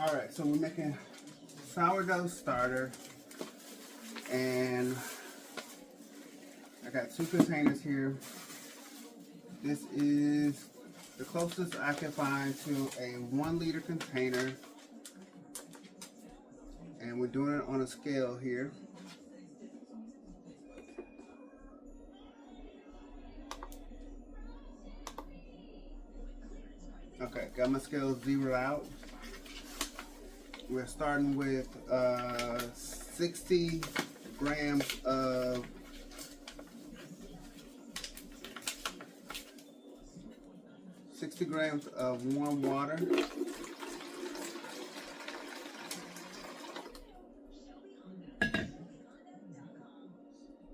Alright, so we're making sourdough starter, and I got 2 containers here. This is the closest I can find to a 1 liter container, and we're doing it on a scale here. Okay, got my scale zeroed out. We're starting with 60 grams of warm water.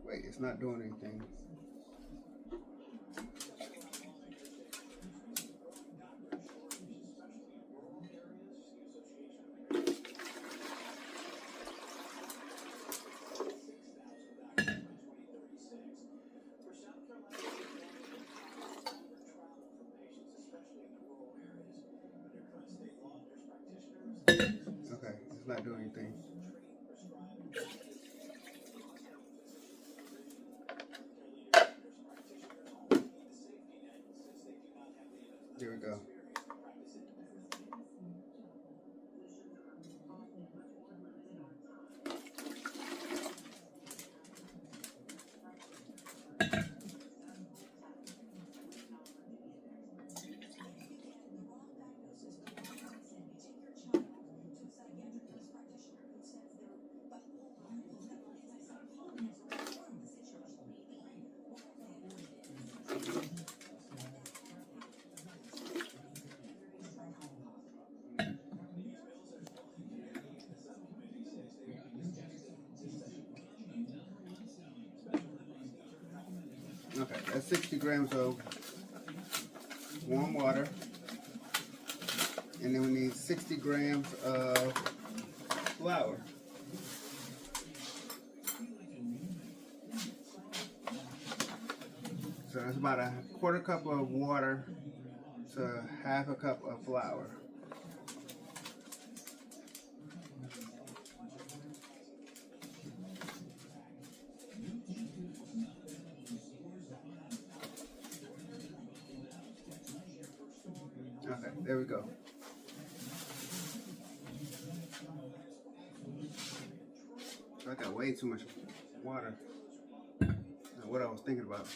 Wait, it's not doing anything. Okay, it's not doing anything. There we go. Okay, that's 60 grams of warm water. And then we need 60 grams of flour. So that's about a 1/4 cup of water to 1/2 cup of flour. Okay, there we go. I got way too much water. That's what I was thinking about.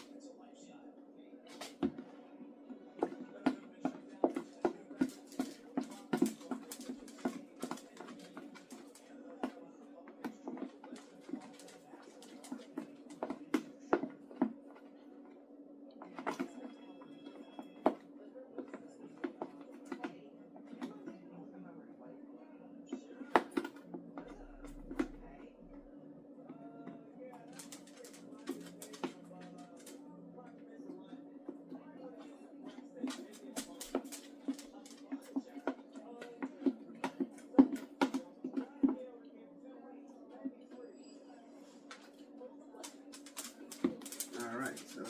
Alright, so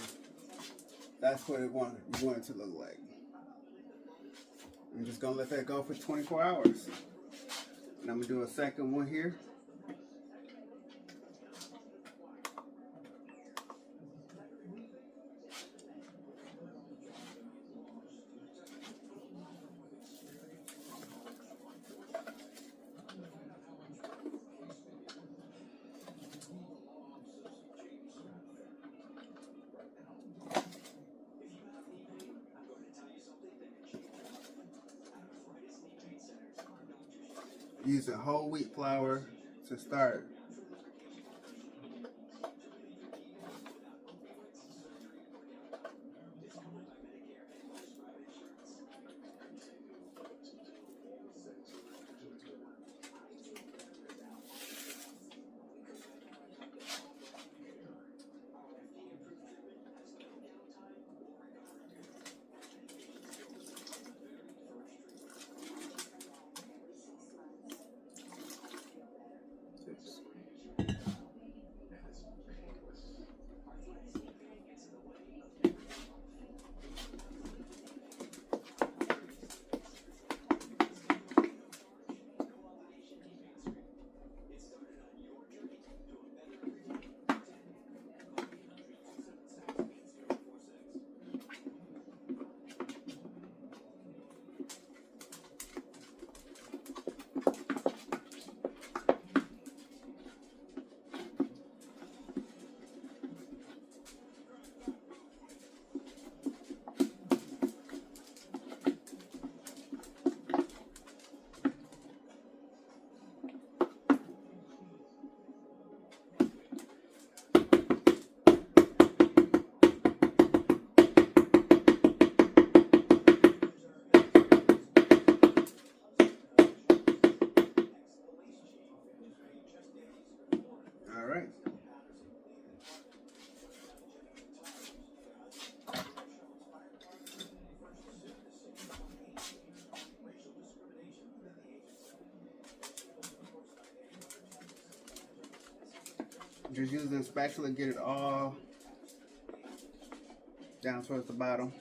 that's what you want it to look like. I'm just going to let that go for 24 hours. And I'm going to do a second one here. Using whole wheat flour to start. Oops. Just using a spatula, get it all down towards the bottom.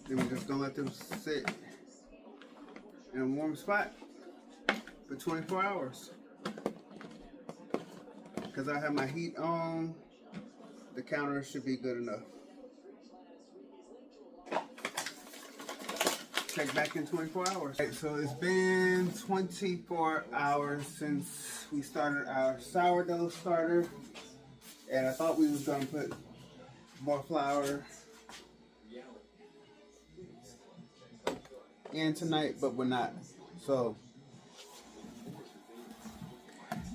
Then we're just gonna let them sit in a warm spot for 24 hours. Because I have my heat on, the counter should be good enough. Check back in 24 hours. Right, so it's been 24 hours since we started our sourdough starter. And I thought we was gonna put more flour in tonight, but we're not. So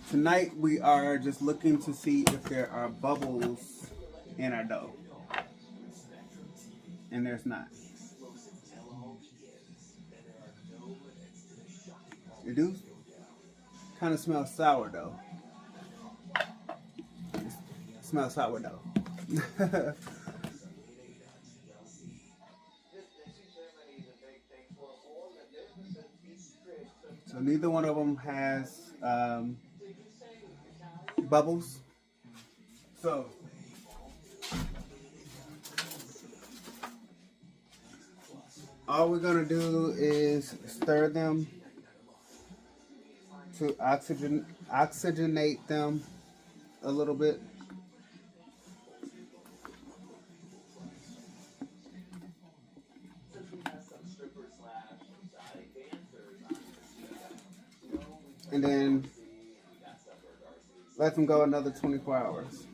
tonight we are just looking to see if there are bubbles in our dough. And there's not. It do kind of smell sourdough. It smells sourdough. So neither one of them has bubbles. So all we're gonna do is stir them to oxygenate them a little bit. And then let them go another 24 hours.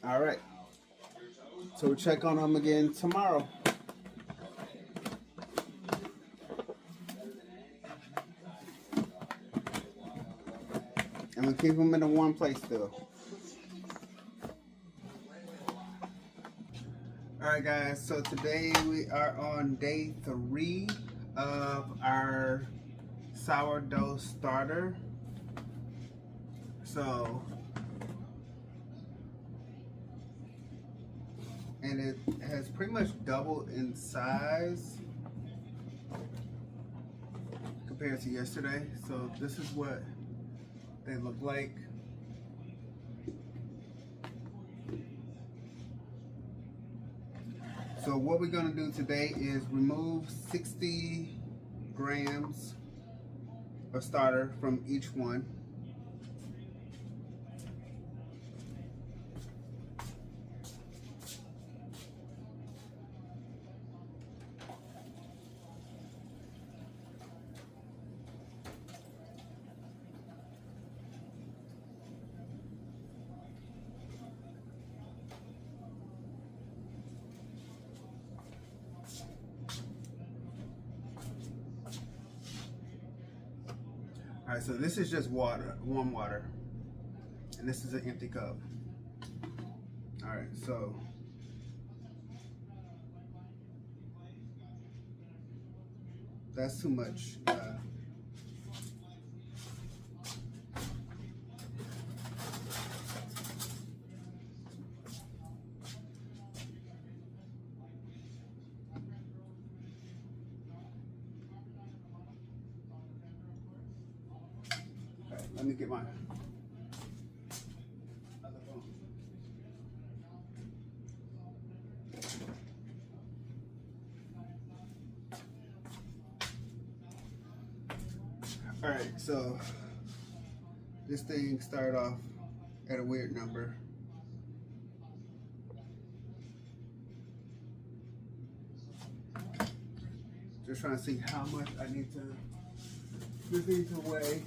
All right. So we'll check on them again tomorrow. And we'll keep them in a warm place still. Alright guys, so today we are on day 3 of our sourdough starter. So, and it has pretty much doubled in size compared to yesterday. So this is what they look like. So what we're going to do today is remove 60 grams of starter from each one. Alright, so this is just water, warm water. And this is an empty cup. Alright, so that's too much. Let me get my other phone. All right, so this thing started off at a weird number. Just trying to see how much I need to, this needs to weigh.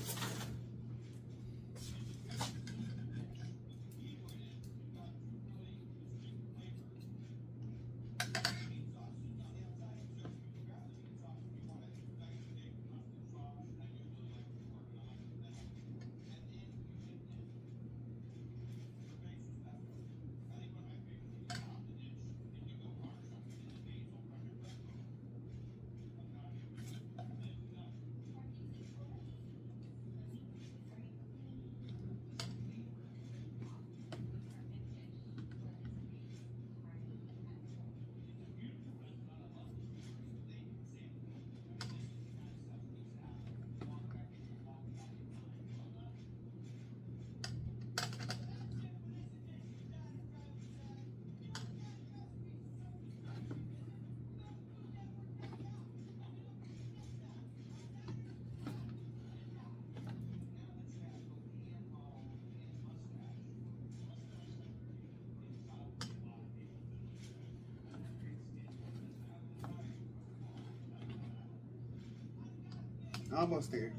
Almost there.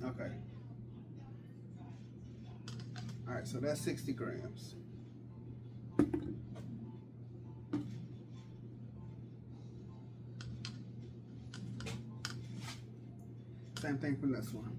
Okay. All right, so that's 60 grams. Same thing from this one.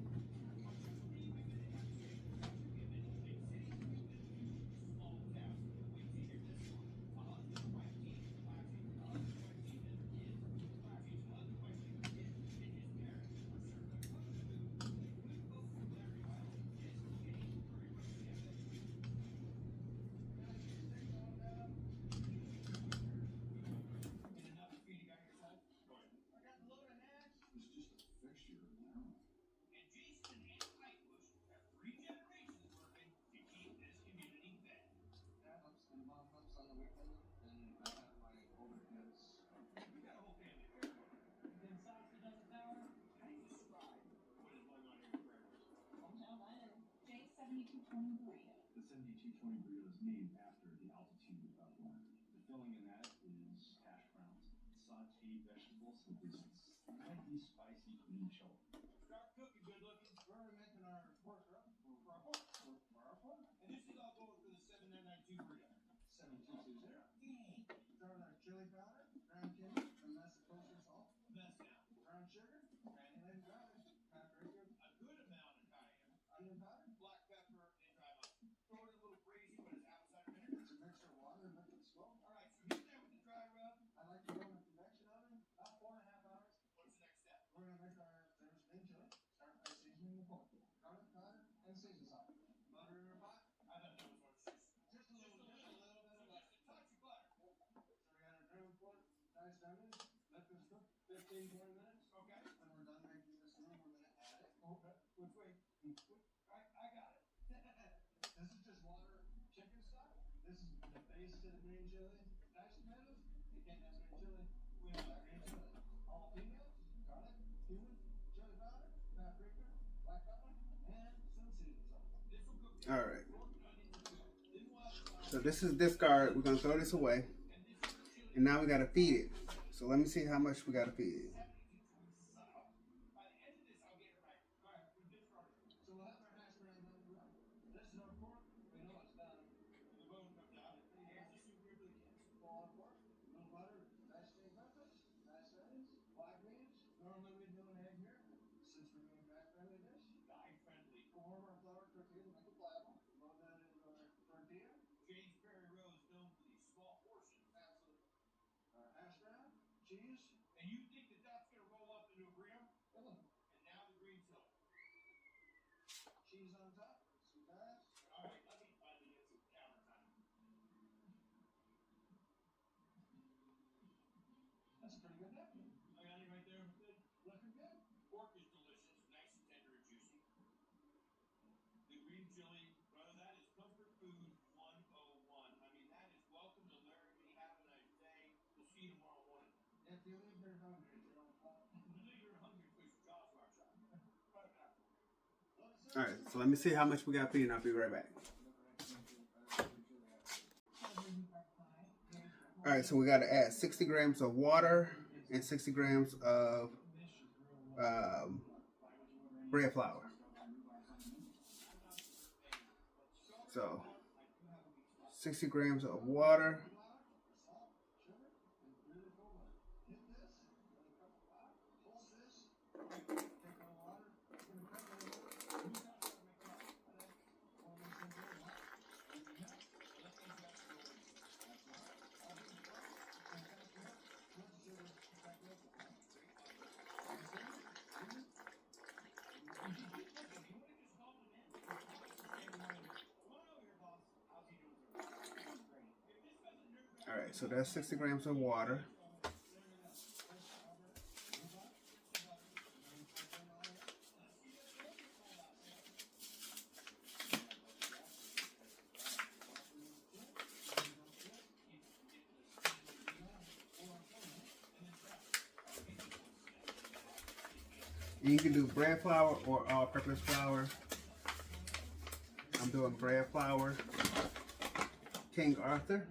All right. So this is discard. We're gonna throw this away, and now we gotta feed it. So let me see how much we gotta feed it. All right, so let me see how much we got feed, and I'll be right back. All right, so we got to add 60 grams of water and 60 grams of bread flour. So 60 grams of water. Alright, so that's 60 grams of water. You can do bread flour or all-purpose flour. I'm doing bread flour. King Arthur.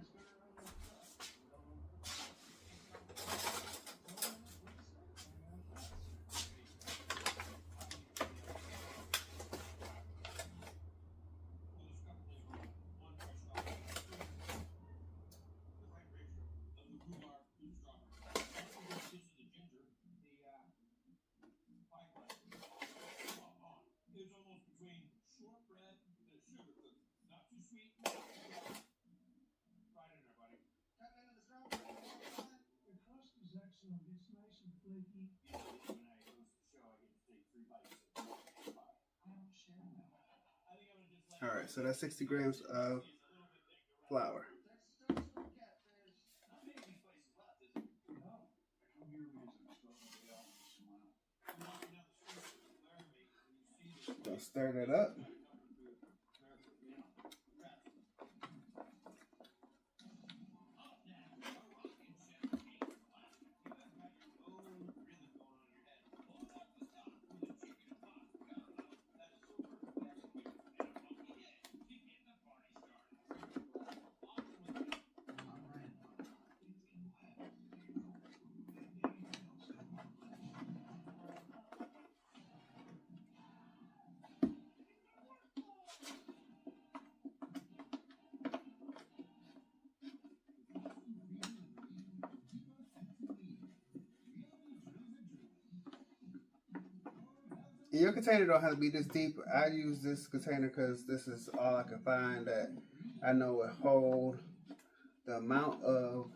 Alright, so that's 60 grams of flour. Gonna stir that up. And your container don't have to be this deep. I use this container because this is all I can find that I know will hold the amount of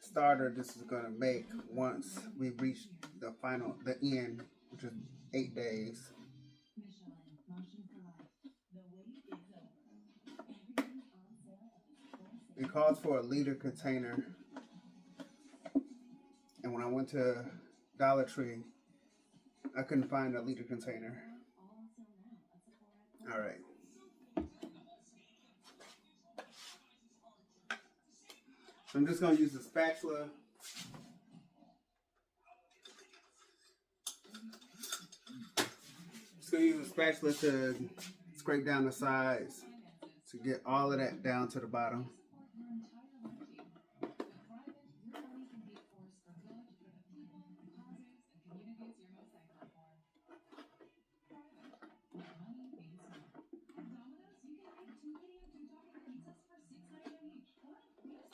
starter this is going to make once we reach the end, which is 8 days. It calls for a liter container. And when I went to Dollar Tree, I couldn't find a liter container. All right. So I'm just going to use the spatula. Just going to use a spatula to scrape down the sides to get all of that down to the bottom.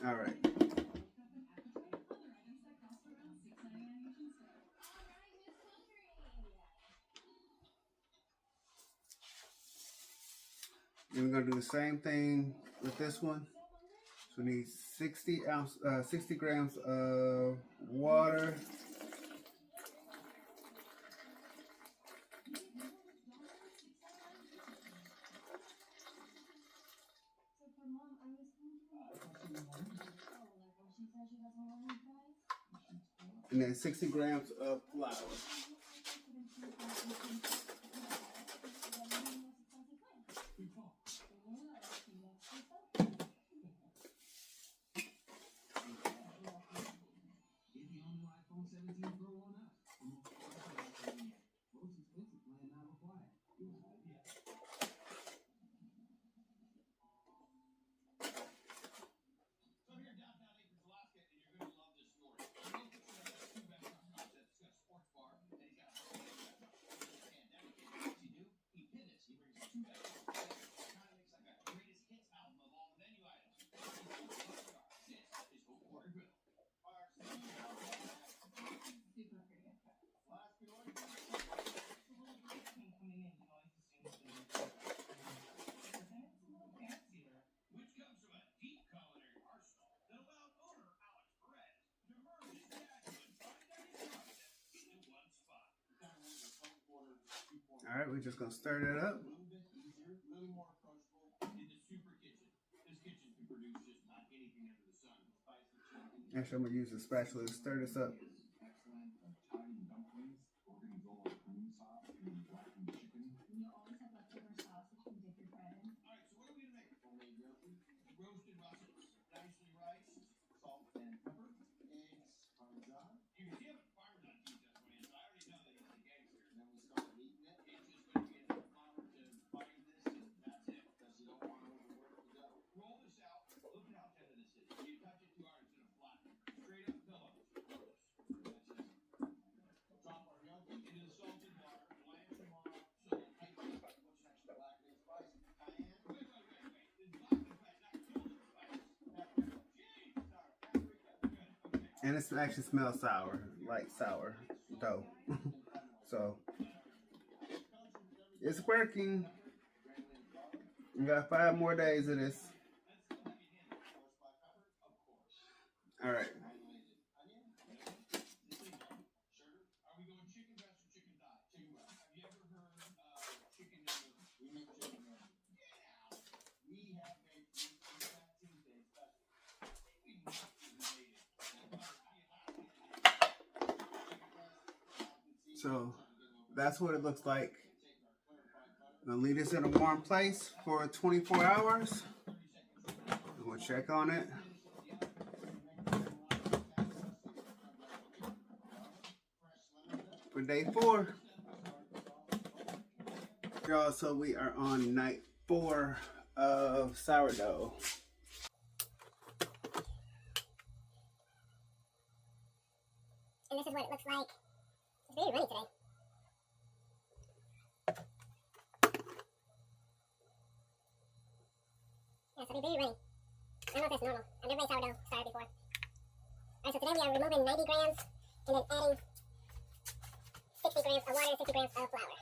All right. And we're gonna do the same thing with this one. So we need 60 grams of water. And then 60 grams of flour. All right, we're just gonna stir that up. Actually, I'm going to use a spatula to stir this up. And it actually smells sour, like sour dough. So it's working. We got 5 more days of this. All right. So that's what it looks like. I'm gonna leave this in a warm place for 24 hours. We'll check on it. For day 4. Y'all, so we are on night 4 of sourdough. And this is what it looks like. It's very runny today. Yeah, so they're very runny. I don't know if that's normal. I've never made sourdough starter before. Alright, so today we are removing 90 grams and then adding 60 grams of water and 60 grams of flour.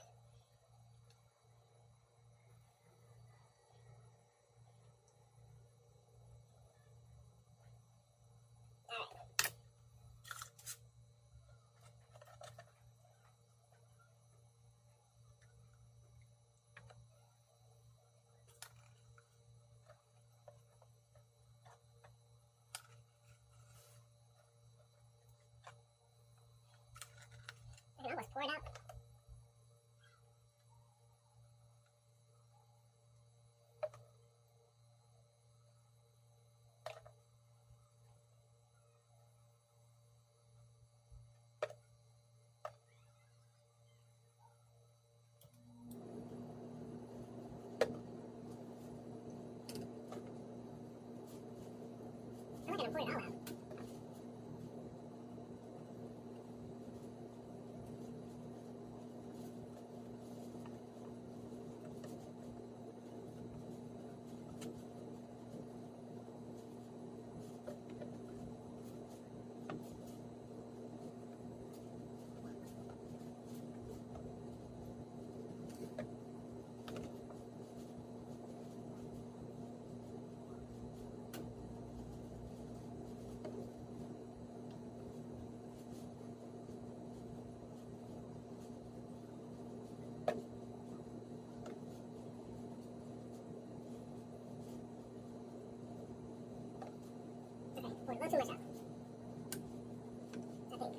I can almost pour it out. I'm not going to pour it all out. Poured a little too much out, I think.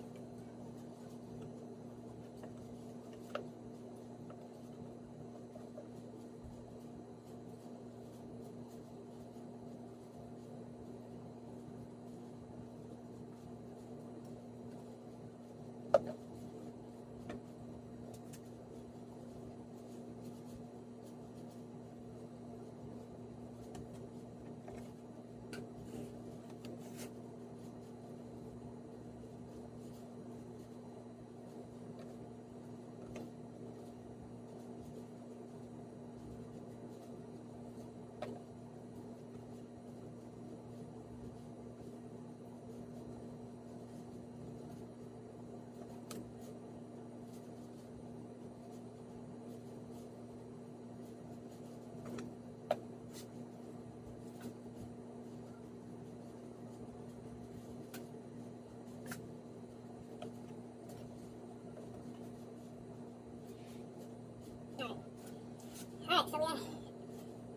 Alright, so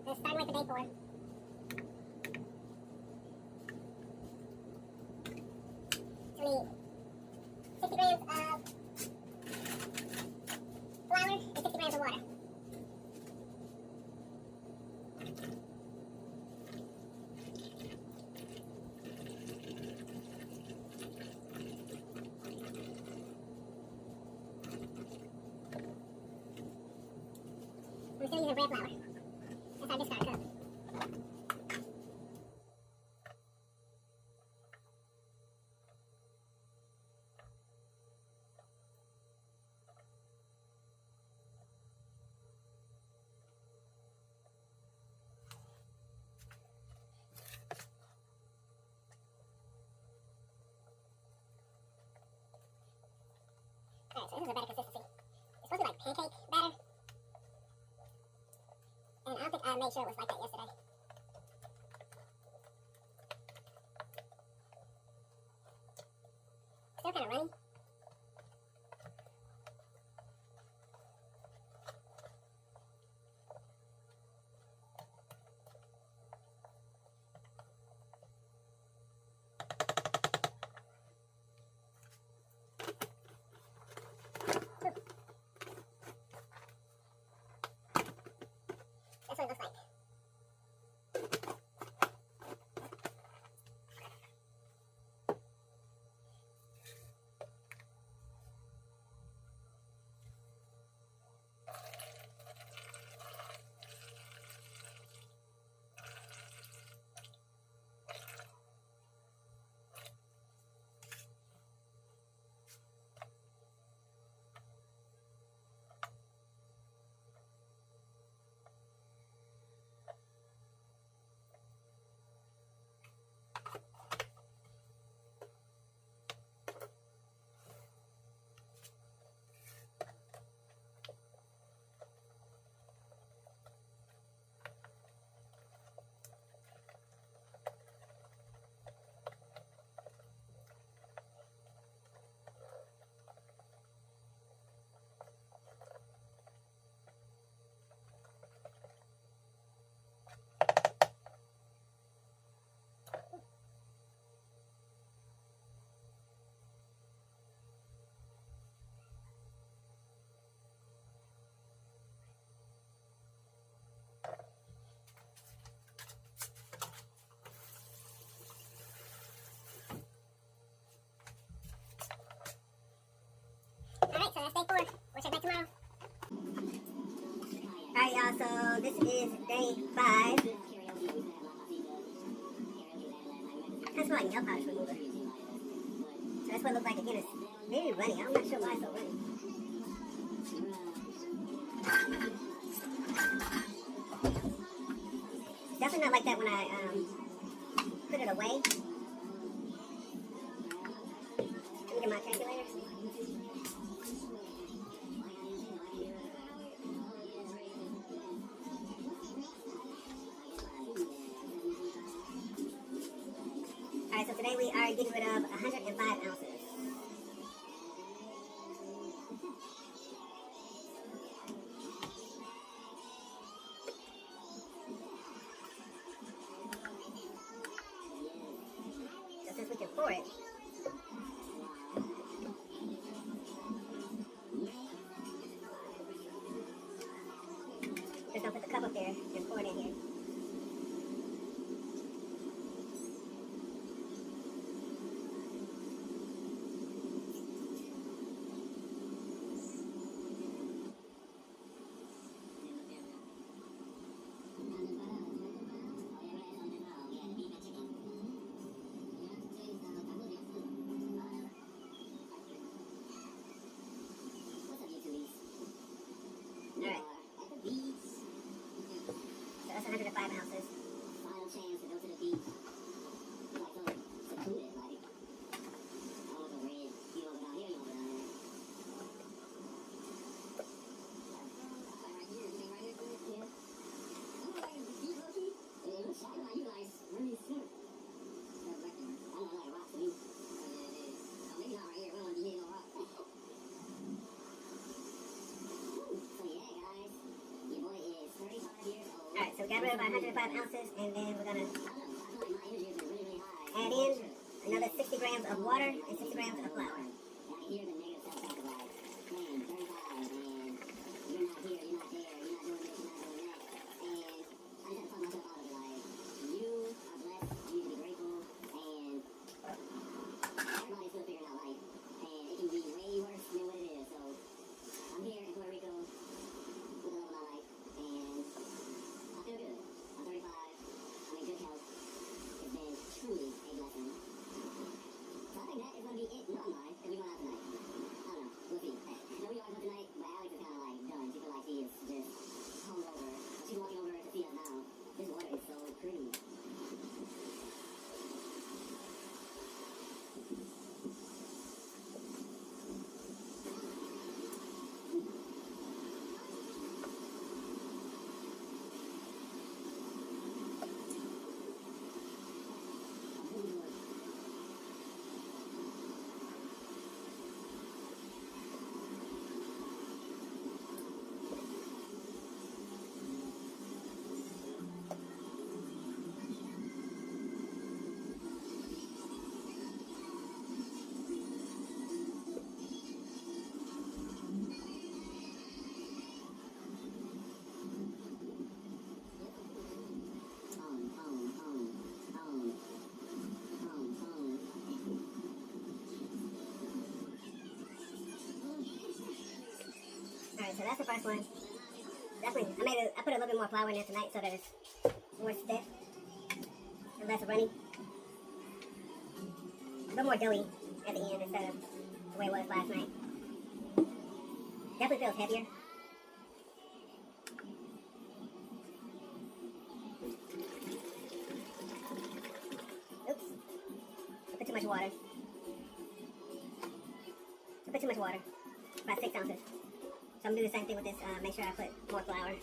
we're starting with the day 4. need 60 grams of flour and 60 grams of water. We're still using bread flour. That's our discard cup. Alright, so this is a better consistency. It's supposed to be like pancake batter. And I don't think I made sure it was like that yesterday. Still kind of runny. That's what it looks like. Alright, so that's day 4. We'll check back tomorrow. Alright, y'all, so this is day 5. Kind of smell like nail polish remover. So that's what it looks like again. It's very runny. I'm not sure why it's so runny. It's definitely not like that when I put it away. Let me get my calculator. Alright, so today we are getting rid of 105 ounces. So since we can pour it, just don't put the cup up there and pour it in here. Alright. So that's 105 ounces. Final chance to go to the beach. Secluded, like. I want the red. You want it down here, you want it down there. Right here, you think right here, good? Yeah. I'm like, you lucky? Yeah, it looks like you nice. Really smart. That's back there. I don't know, like rocks to me. Yeah, it is. Oh, maybe not right here. We don't want to be hitting no rock. So yeah, guys. Your boy is 35 years old. Alright, so we got rid of our 105 ounces, and then we're gonna add in another 60 grams of water and 60 grams of flour. And I hear the negative self-talk of like, man, 35, and you're not here, you're not there, you're not doing this, you're not doing that. And I just have to talk myself out of it, like, you are blessed, you need to be grateful, and everybody's still figuring out life. And it can be way worse than what it is. So I'm here in Puerto Rico with the love of my life, and I feel good. I'm 35, I'm in good health. It's been truly a blessing. So I think that is going to be it. No, I'm lying, because we're going out tonight. I don't know. We'll see. No, we always go tonight, but Alex is kind of like done. She feels like she is just hungover. She's walking over to see us now. This water is so pretty. Alright, so that's the first one. Definitely, I put a little bit more flour in there tonight so that it's more stiff and less runny. A little more doughy at the end instead of the way it was last night. Definitely feels heavier. Oops. I put too much water. About 6 ounces. So I'm going to do the same thing with this, make sure I put more flour.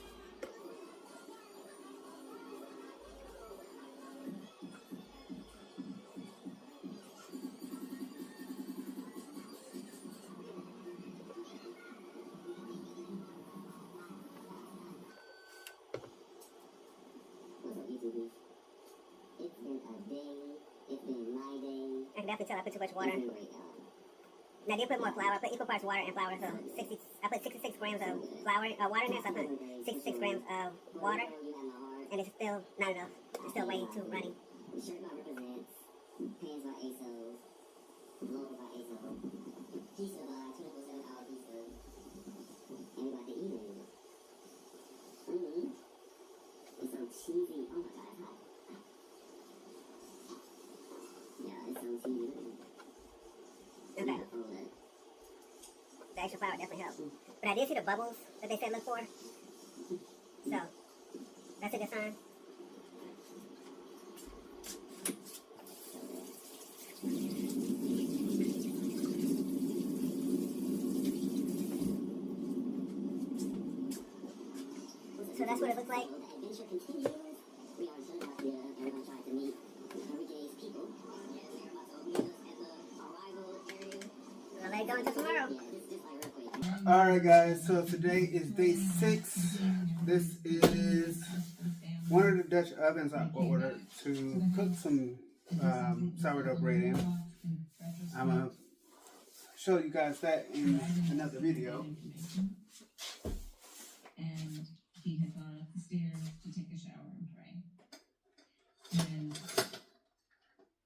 It's been a day, it's been my day. I can definitely tell I put too much water. And I did put more flour. I put equal parts water and flour, so I put 66 grams of water in there, so I put 66 grams of water, and it's still not enough. It's still way too runny. Shirt by represents, pants by ASOS, logo by ASOS, pizza by 24/7-hour pizza, and we got the eating. It's so cheesy. Oh my god, it's hot. Yeah, it's so cheesy. Okay. The extra flour definitely helps. But I did see the bubbles that they said look for. So, that's a good sign. So that's what it looks like. The adventure continues. We are in Philadelphia, and we're going to try to meet Enrique's people. Yes, they're about to meet us at the arrival area. We'll let it go until tomorrow. Yeah, just like real quick. Alright guys, so today is day 6. This is one of the Dutch ovens I ordered to cook some sourdough bread in. I'm going to show you guys that in another video. And he had gone up the stairs to take a shower and pray. And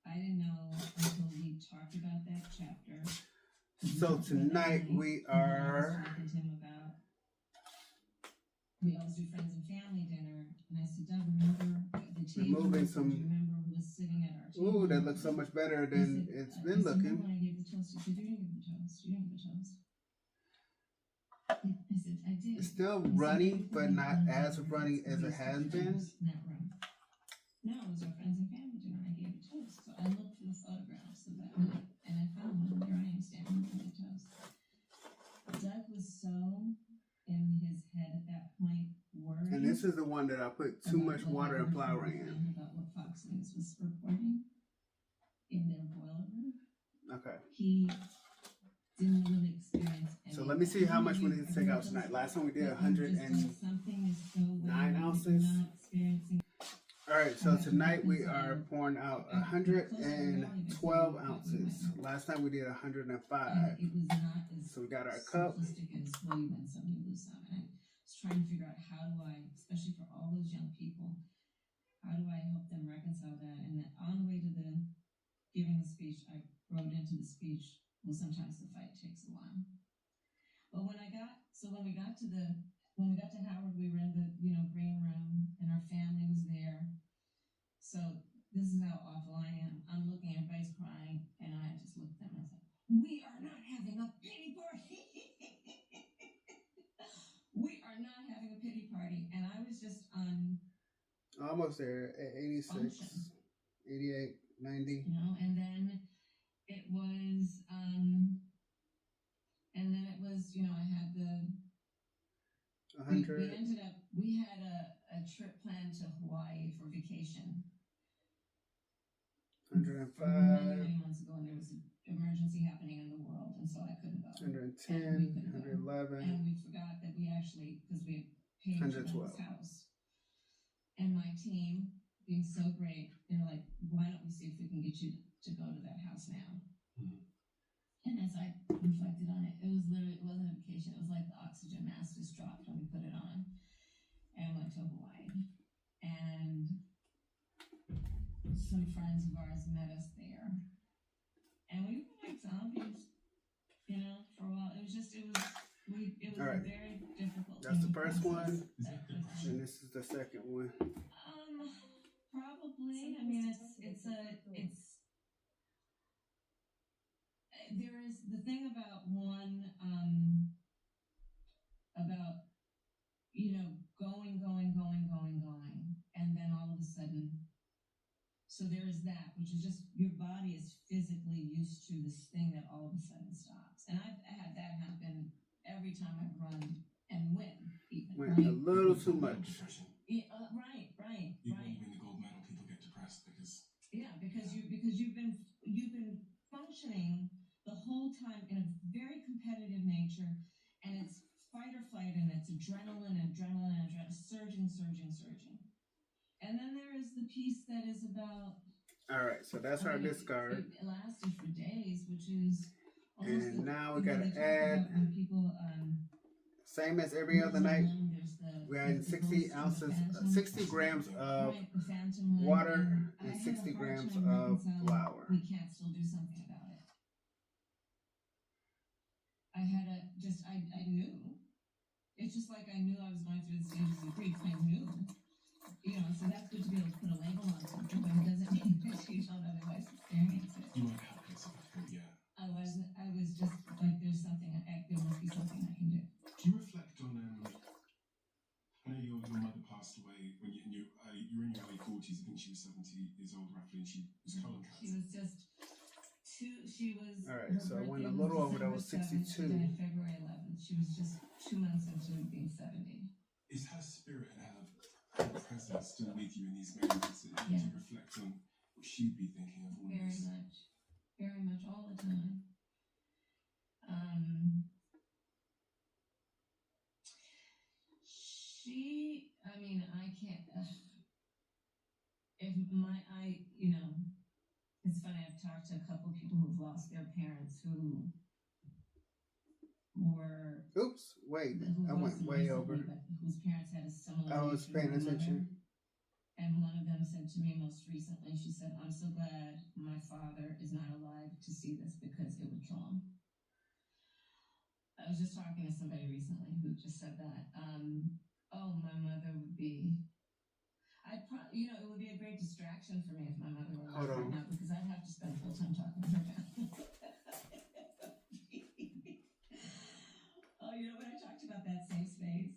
I didn't know until we talked about that chapter. So tonight we are talking to him about, we always do friends and family dinner, and I said, Doug, remember the table? removing some. Do you remember who was sitting at our table? Ooh, that looks so much better than it's been looking. When I gave the toast, he said, you didn't give the toast. You didn't give the toast. I said, I did. It's still runny, but not as runny as it has been. In that room. No, it was our friends and family dinner. I gave a toast. So I looked for the photographs of that night, and I found one. Here I am standing with the toast. Doug was so in his head at that point, worried. And this is the one that I put too much water and flour in. About what Fox News was reporting in their boiler room. Okay. He didn't really experience any. So let me see how much we need to take out tonight. Last time we did 109 ounces. All right, so tonight we are pouring out 112 ounces. Last time we did 105. So we got our cup. As well, you win some, you lose some. And I was trying to figure out how do I, especially for all those young people, how do I help them reconcile that? And on the way to the giving the speech, I wrote into the speech, well, sometimes the fight takes a while. But when we got to Howard, we were in the, green room, and our family was there. So this is how awful I am. I'm looking, everybody's crying, and I just looked at them and said, "We are not having a pity party." We are not having a pity party. And I was just on almost there at 86, function. 88, 90. And then it was, I had the 100. We had a trip planned to Hawaii for vacation. 105. Many months ago, and there was an emergency happening in the world, and so I couldn't go. 110, 111. And we forgot that we actually, because we had paid for this house. And my team, being so great, they're like, "Why don't we see if we can get you to go to that house now?" Mm-hmm. And as I reflected on it, it wasn't a vacation. It was like the oxygen mask just dropped when we put it on, and went to Hawaii. And some friends of ours met us there, and we were like zombies, for a while. It was all right. a very difficult. That's the first one, and this is the second one. Probably. I mean, there is the thing about one, about going, and then all of a sudden. So there is that, which is just your body is physically used to this thing that all of a sudden stops. And I've had that happen every time I run and win, even. Went a little too much. Yeah, right. Even when you win the gold medal, people get depressed because you've been functioning the whole time in a very competitive nature, and it's fight or flight, and it's adrenaline, surging. And then there is the piece that is about. All right, so that's our discard. It lasted for days, which is. And now we gotta add. People, same as every other night. We had 60 ounces, 60 grams of water and 60 grams of flour. We can't still do something about it. I knew. It's just like I knew I was going through the stages of grief. I knew. So that's good to be able to put a label on something, but it doesn't mean that you don't otherwise experience it. You weren't helpless at that point, yeah. I was just like, there must be something I can do. Do you reflect on, I know your mother passed away when you were in your early 40s. I think she was 70 years old roughly, and she was colon cancer. All right, so I went a little over. That was 62. She died February 11th. She was just 2 months into being 70. Is her spirit and her presence still with you in these moments? And do you reflect on what she'd be thinking of all this? Very much, all the time. I can't. It's funny. I've talked to a couple of people who've lost their parents who were. Oops! Wait, I went way over. Whose parents had a similar. I was paying attention. And one of them said to me most recently, she said, "I'm so glad my father is not alive to see this because it would kill him." I was just talking to somebody recently who just said that. My mother would be. It would be a great distraction for me if my mother were alive right now, because I'd have to spend full time talking to her now. When I talked about that safe space.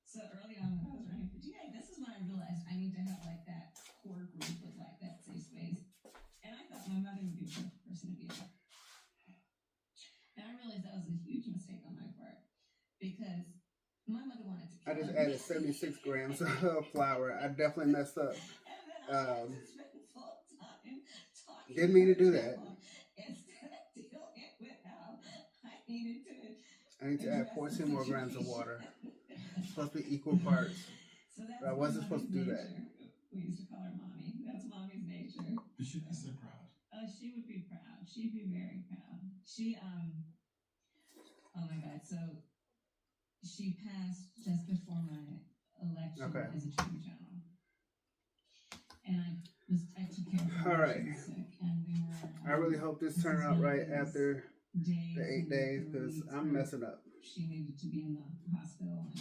So early on when I was running for DA, this is when I realized I need to have like that core group with like that safe space. And I thought my mother would be the perfect person to be there. And I realized that was a huge mistake on my part, because my mother wanted to kill I just me. added 76 grams of flour. I definitely messed up. Didn't mean to do that. Instead of dealing with how I needed to. I need to add 14 more grams of water. It's supposed to be equal parts. But I wasn't supposed to do that. We used to call You should be so proud. Oh, she would be proud. She'd be very proud. She, oh my God. So she passed just before my election as Attorney General. And I took care of her. All right. She was sick, and we were. I really hope this turned out right after the 8 days, because I'm messing up. She needed to be in the hospital, and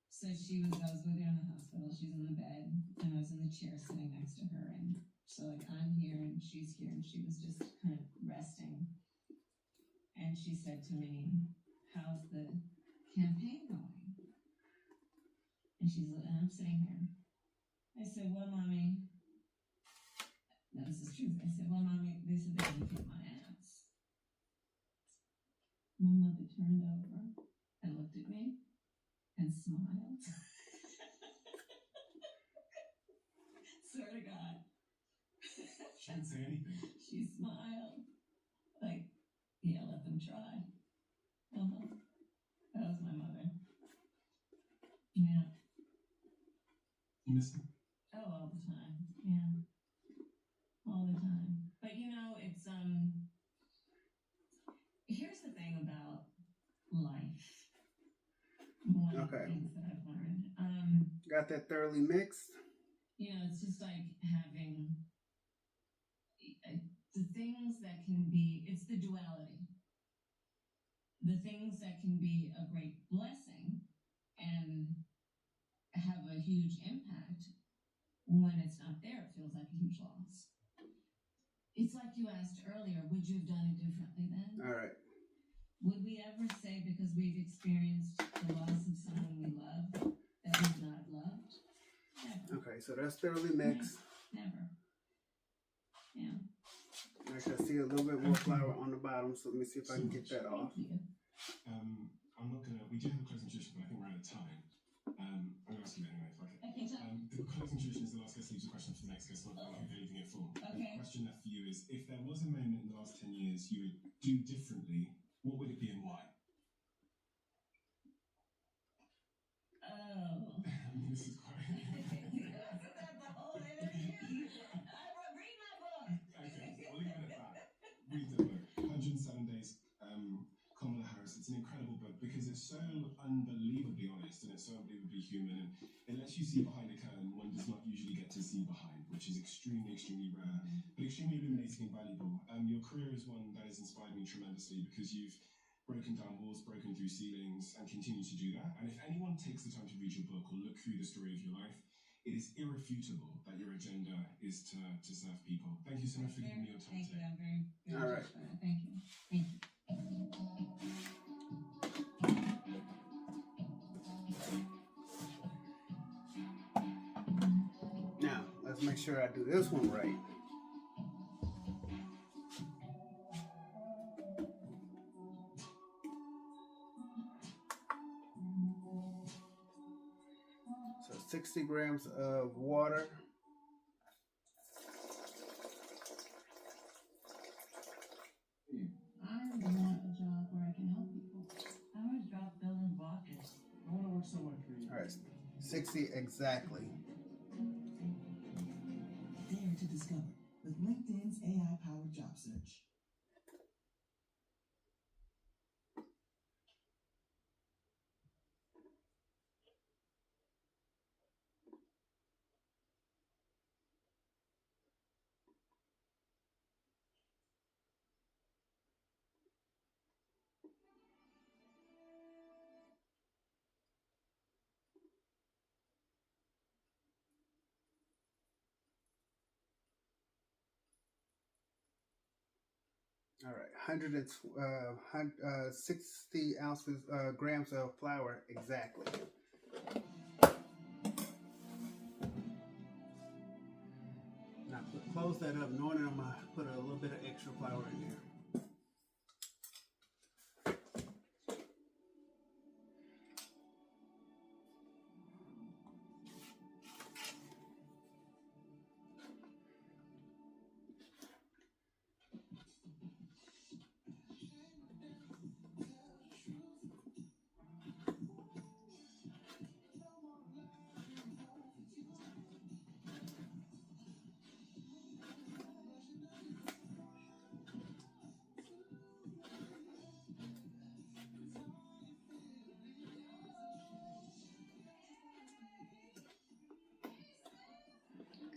so I was with her in the hospital. She's in the bed, and I was in the chair sitting next to her, and so like I'm here and she's here, and she was just kind of resting, and she said to me, "How's the campaign going?" And I'm sitting here. I said, "Well, Mommy," no, this is true. I said, "Well, Mommy, they said they're gonna kick my ass." My mother turned over and looked at me and smiled. Swear to God. She didn't say anything. She smiled. Like, yeah, let them try. That was my mother. Yeah. You miss her? Oh, all the time. Yeah. All the time. But it's here's the thing about life. One of the things that I've learned. Got that thoroughly mixed? It's just like having the things that can be, it's the duality. The things that can be a great blessing and have a huge impact, when it's not there, it feels like a huge loss. It's like you asked earlier, would you have done it differently then? All right. Would we ever say, because we've experienced the loss of someone we love, that we've not loved? Never. Okay, so that's thoroughly mixed. Never. Yeah. Actually, I see a little bit more flour on the bottom, so let me see if I can get that off. I'm not gonna. We do have a closing tradition, but I think we're out of time. I'm gonna ask you anyway. Fuck it. Okay. The closing tradition is the last guest leaves a question for the next guest, not who they're leaving it for. Okay. The question left for you is: if there was a moment in the last 10 years you would do differently, what would it be and why? Oh. I mean, this is quite. Wasn't that the whole interview? Read my book. Okay, we'll leave it at that. Read the book. 107 Days. Kamala Harris. It's an incredible book because it's so unbelievably honest and it's so unbelievably human, and it lets you see behind a curtain one does not usually get to see behind, which is extremely, extremely rare, but extremely illuminating and valuable. Your career is one that has inspired me tremendously because you've broken down walls, broken through ceilings, and continue to do that. And if anyone takes the time to read your book or look through the story of your life, it is irrefutable that your agenda is to serve people. Thank you so much for giving me your time today. Thank you. I'm very, very All right. Thank you. Thank you. Now, let's make sure I do this one right. So 60 grams of water. I want a job where I can help people. I want a job building blockers. I want to work somewhere for you. All right, 60 exactly. Dare to discover with LinkedIn's AI-powered job search. All right, 60 grams of flour exactly. Now close that up, knowing I'm gonna put a little bit of extra flour in there.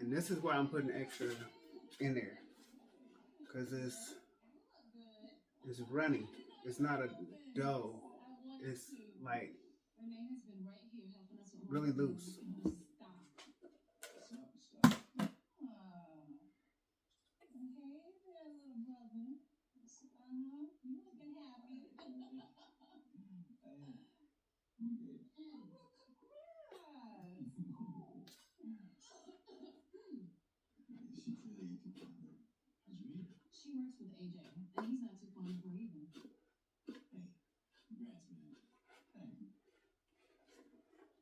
And this is why I'm putting extra in there, because it's runny. It's not a dough. It's like really loose. She clearly ain't too fond of her. How's Rita? She works with AJ, and he's not too fond of her either. Hey, congrats, man. Thank you.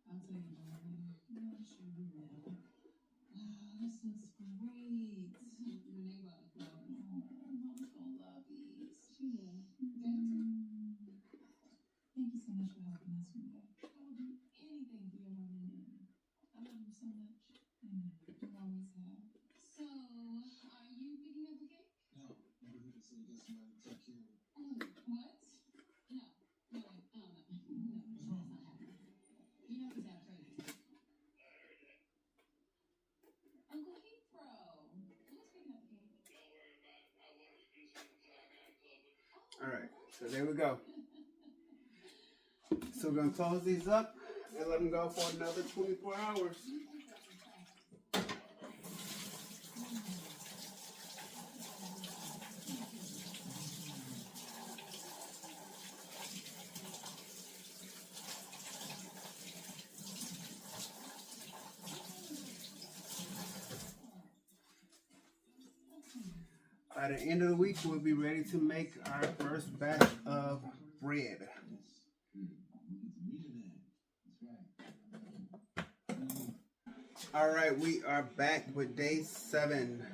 I'll tell you about it later. I'm sure you will. Wow, this looks great. Renee bought the flower. Oh, Mom's gonna love these. She will. Daddy too. Thank you so much for helping us, Renee. I will do anything for your mom and Daddy. I love them so much. I know. You always have. So, are you picking up the cake? No, I'm here to say you got somebody to take care of it. Oh, what? No. No, wait. Oh, no. No, that's not happening. You know he's that crazy. Uncle Heath Bro. Who's picking up the cake? Don't worry about it. I wanted to do something, so I got a club. All right, so there we go. So we're gonna close these up and let them go for another 24 hours. By the end of the week, we'll be ready to make our first batch of bread. All right, we are back with day 7.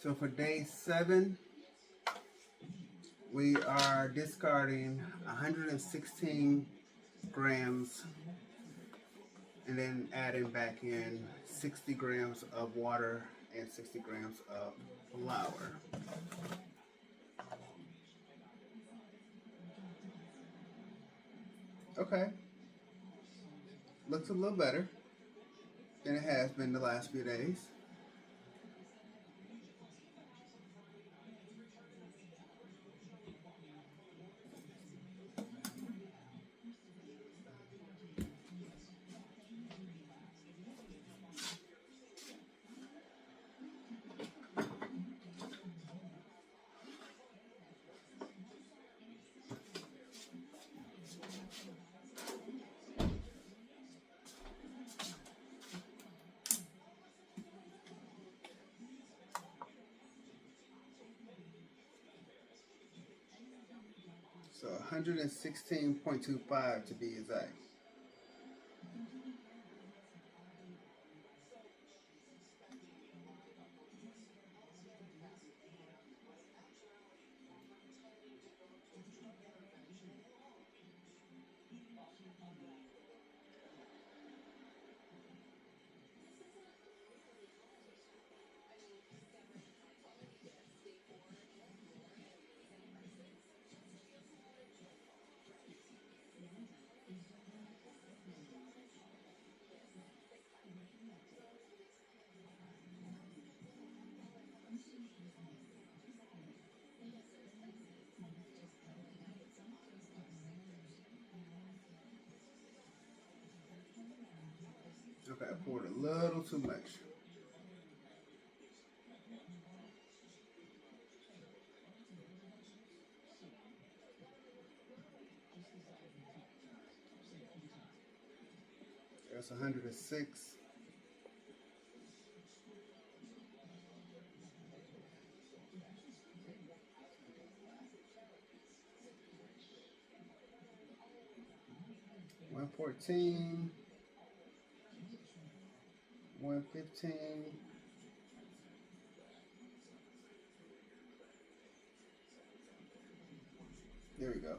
So for day 7, we are discarding 116 grams and then adding back in 60 grams of water and 60 grams of flour. Okay. Looks a little better than it has been the last few days. So 116.25 to be exact. Okay, I poured a little too much. That's 106. $114, $115. There we go.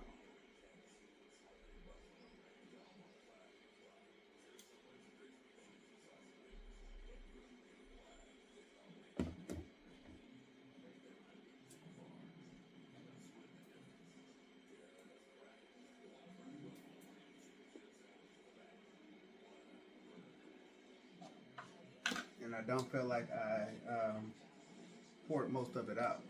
And and I don't feel like I poured most of it out.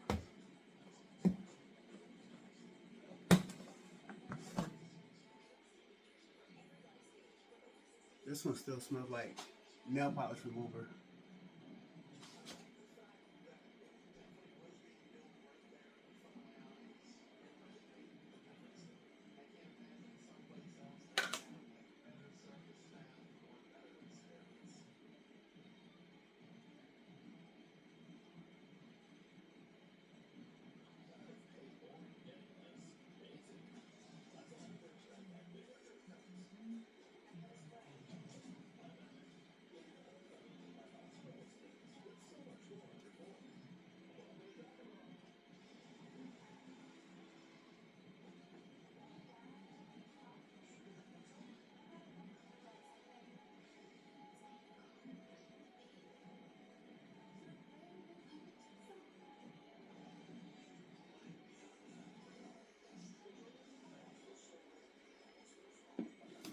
This one still smells like nail polish remover.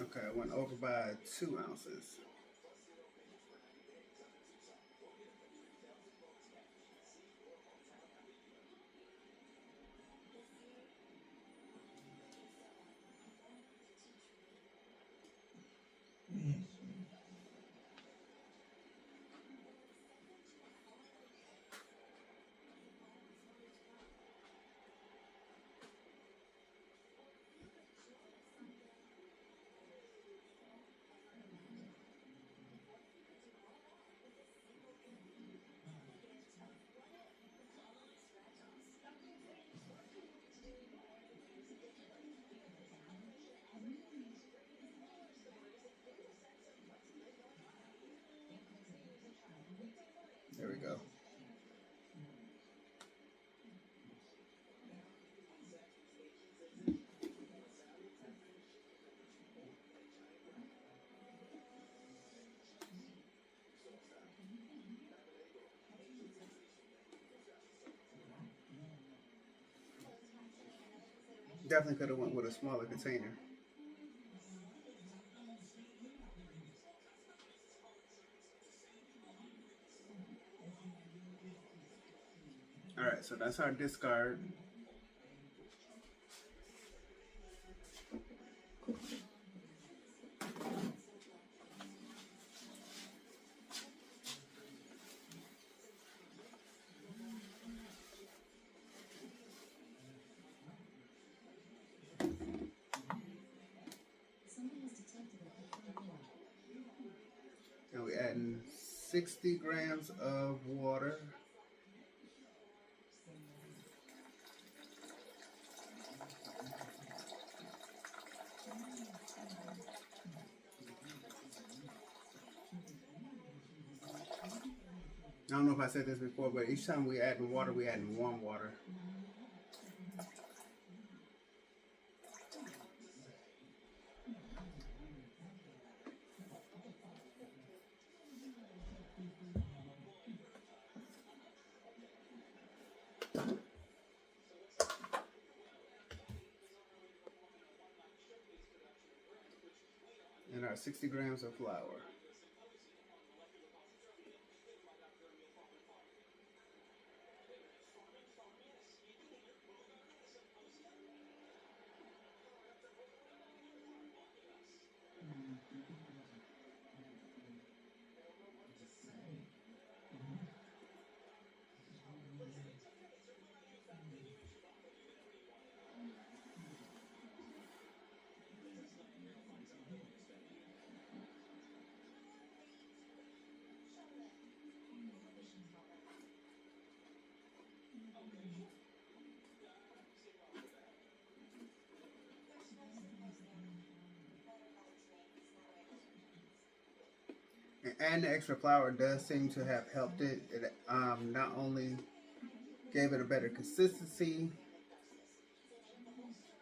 Okay, I went over by 2 ounces. There we go. Definitely could have went with a smaller container. All right, so that's our discard. And we're adding 60 grams of water. I don't know if I said this before, but each time we add water, we add warm water. And our 60 grams of flour. And adding the extra flour does seem to have helped it. It not only gave it a better consistency,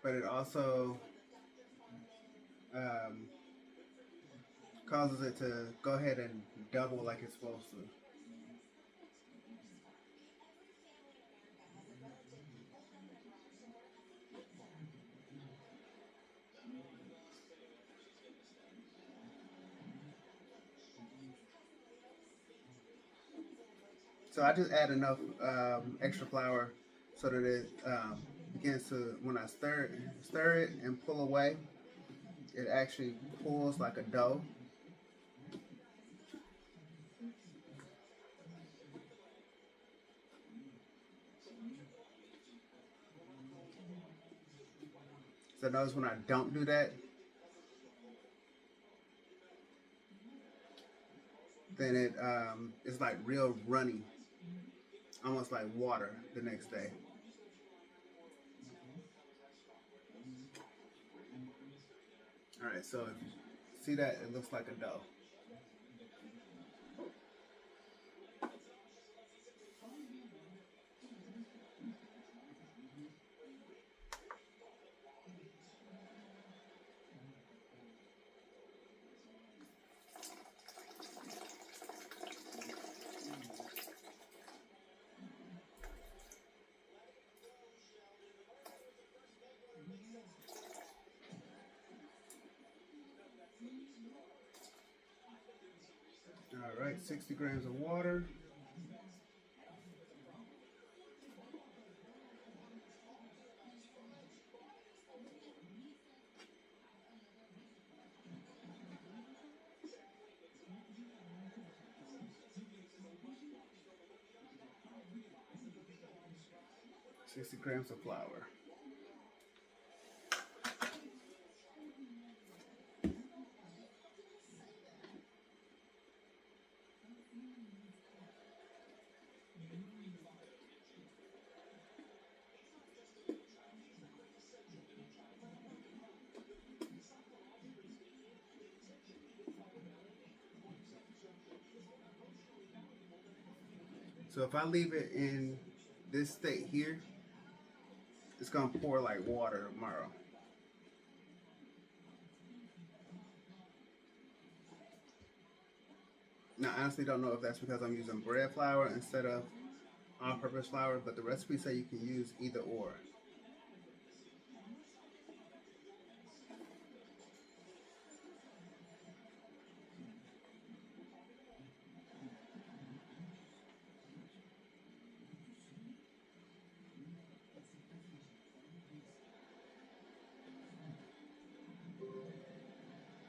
but it also causes it to go ahead and double like it's supposed to. So I just add enough extra flour so that it begins to, when I stir it and pull away, it actually pulls like a dough. So notice when I don't do that, then it's like real runny, almost like water the next day. All right, so if you see that, it looks like a dough. All right, 60 grams of water. $60 grams of flour. So if I leave it in this state here, it's gonna pour like water tomorrow. Now I honestly don't know if that's because I'm using bread flour instead of all-purpose flour, but the recipe say you can use either or.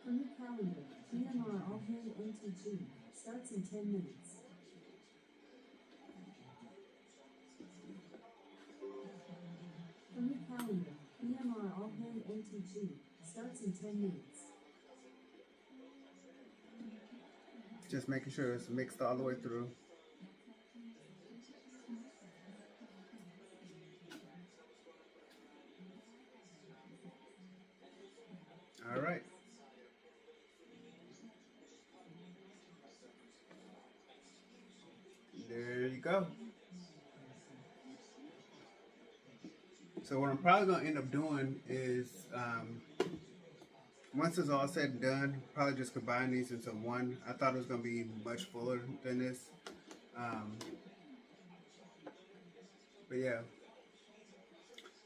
From your calendar, PMR All Hand NTG starts in 10 minutes. From your calendar, PMR All Hand NTG starts in 10 minutes. Just making sure it's mixed all the way through. All right. There you go. So what I'm probably going to end up doing is, once it's all said and done, probably just combine these into one. I thought it was going to be much fuller than this. But yeah.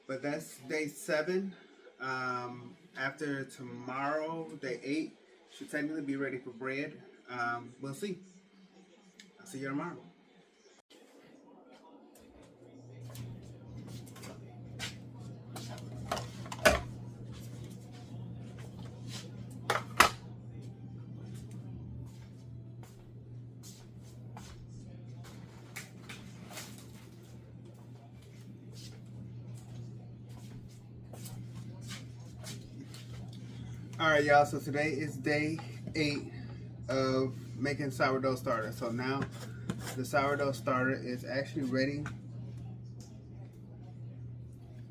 But that's day 7. After tomorrow, day 8, should technically be ready for bread. We'll see. I'll see you tomorrow. Alright y'all, so today is day 8 of making sourdough starter. So now the sourdough starter is actually ready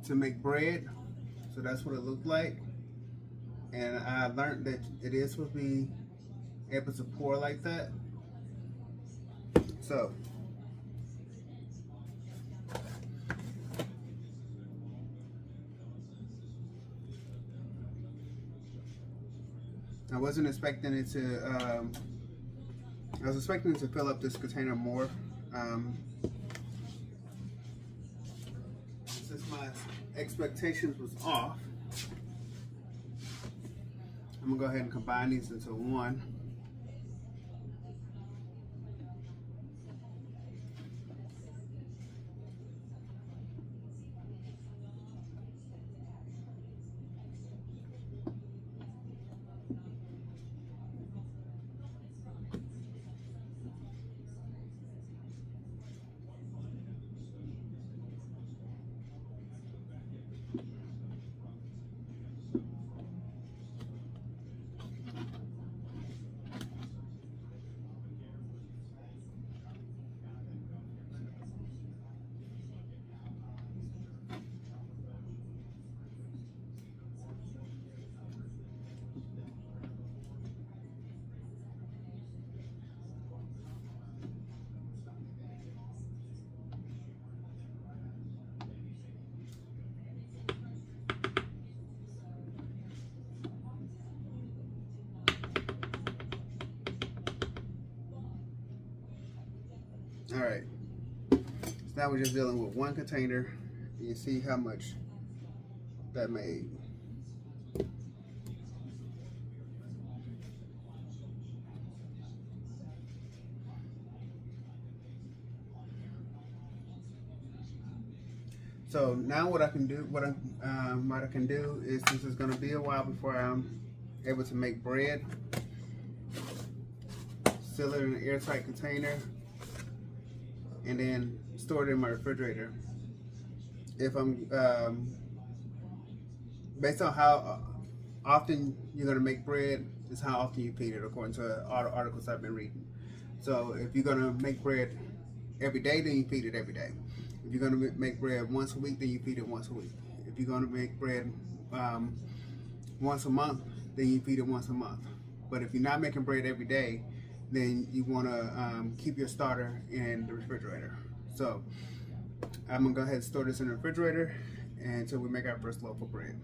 to make bread. So that's what it looked like. And I learned that it is supposed to be able to pour like that. So I wasn't expecting it to, I was expecting it to fill up this container more. Since my expectations was off, I'm gonna go ahead and combine these into one. All right. So now we're just dealing with one container. You see how much that made. So now what I can do, what I can do is, since it's going to be a while before I'm able to make bread, seal it in an airtight container, and then store it in my refrigerator. If I'm based on how often you're going to make bread, is how often you feed it, according to all the articles I've been reading. So if you're going to make bread every day, then you feed it every day. If you're going to make bread once a week, then you feed it once a week. If you're going to make bread once a month, then you feed it once a month. But if you're not making bread every day, then you want to keep your starter in the refrigerator. So I'm going to go ahead and store this in the refrigerator until we make our first loaf of bread.